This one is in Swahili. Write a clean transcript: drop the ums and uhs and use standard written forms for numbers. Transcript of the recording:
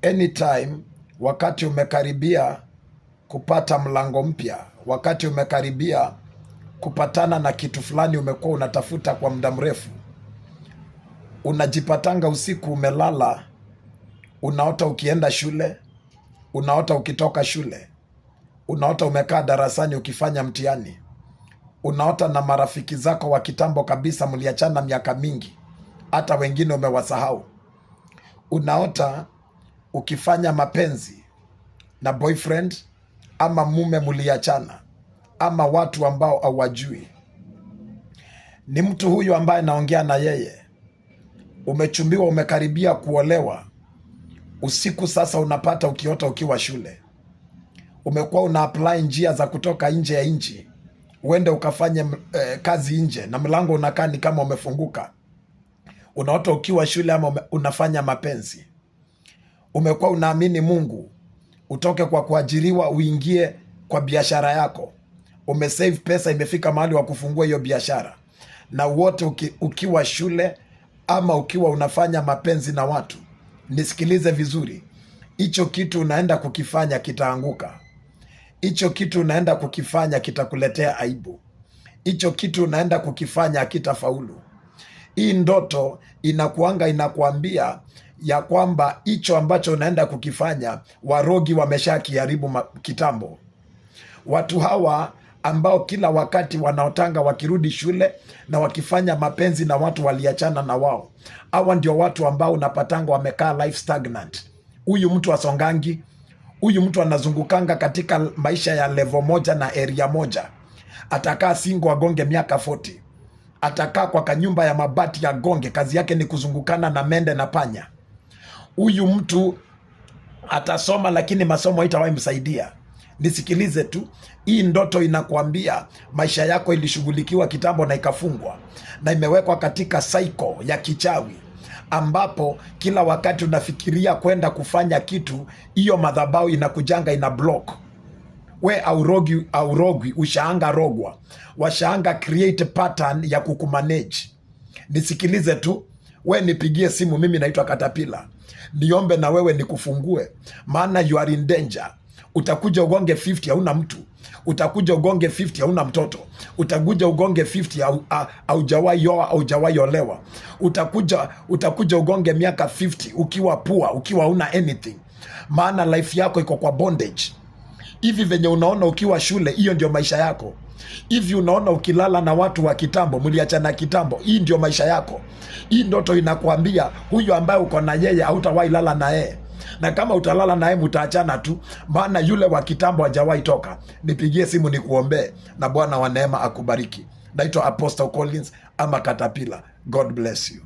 anytime wakati umekaribia kupata mlango mpya, wakati umekaribia kupatana na kitu fulani umekuwa unatafuta kwa muda mrefu, unajipatanga usiku umelala, unaota ukienda shule, unaota ukitoka shule, unaota umekaa darasani ukifanya mtihani, unaota na marafiki zako wa kitambo kabisa, mliachana miaka mingi, hata wengine umewasahau. Unaota ukifanya mapenzi na boyfriend ama mume mliachana, ama watu ambao hawajui. Ni mtu huyu ambaye naongea na yeye, umechumbiwa, umekaribia kuolewa. Usiku sasa unapata ukiota ukiwa shule, umekuwa una apply njia za kutoka nje ya nchi, uende ukafanye kazi nje, na mlango unakaa ni kama umefunguka. Unaota ukiwa shule ama unafanya mapenzi. Umekuwa unaamini Mungu, utoke kwa kuajiriwa uingie kwa biashara yako. Umesave pesa, imefika mahali wa kufungua hiyo biashara, na wote ukiwa shule ama ukiwa unafanya mapenzi na watu. Nisikilize vizuri, hicho kitu unaenda kukifanya kitaanguka. Hicho kitu unaenda kukifanya kitakuletea aibu. Hicho kitu unaenda kukifanya hakitafaulu. Hii ndoto inakuambia ya kwamba hicho ambacho unaenda kukifanya warogi wamesha kiharibu kitambo. Watu hawa ambao kila wakati wanaotanga wakirudi shule na wakifanya mapenzi na watu waliachana na wao, hawa ndio watu ambao unapatanga wamekaa life stagnant. Huyu mtu asongangi, huyu mtu anazungukanga katika maisha ya level moja na area moja. Atakaa single agonge miaka 40. Atakaa kwa kanyumba ya mabati ya gonge, kazi yake ni kuzungukana na mende na panya. Huyu mtu atasoma lakini masomo haitawahi msaidia. Nisikilize tu, hii ndoto inakuambia maisha yako ilishughulikiwa kitambo na ikafungwa, na imewekwa katika cycle ya kichawi, ambapo kila wakati unafikiria kwenda kufanya kitu, hiyo madhabahu inakujanga ina block. We aurogwi, ushaanga rogwa. Washaanga create pattern ya kukumanage. Nisikilize tu, we nipigie simu, mimi naitwa Katapila, niombe na wewe nikufungue, maana you are in danger. Utakuja ugonge 50 hauna mtu, utakuja ugonge 50 hauna mtoto, utakuja ugonge 50 haujawahi oa, haujawahi olewa, utakuja ugonge miaka 50 ukiwa poor, ukiwa huna anything, maana life yako iko kwa bondage. Hivi venye unaona ukiwa shule, hiyo ndio maisha yako. Hivi unaona ukilala na watu wa kitambo, mliachana kitambo, hii ndio maisha yako. Hii ndoto inakuambia huyu ambaye uko na yeye hautawahi lala na yeye, na kama utalala naye mtaachana tu, maana yule wa kitambo hajawahi toka. Nipigie simu nikuombee, na Bwana wa neema akubariki. Naitwa Apostle Collins ama Katapila. God bless you.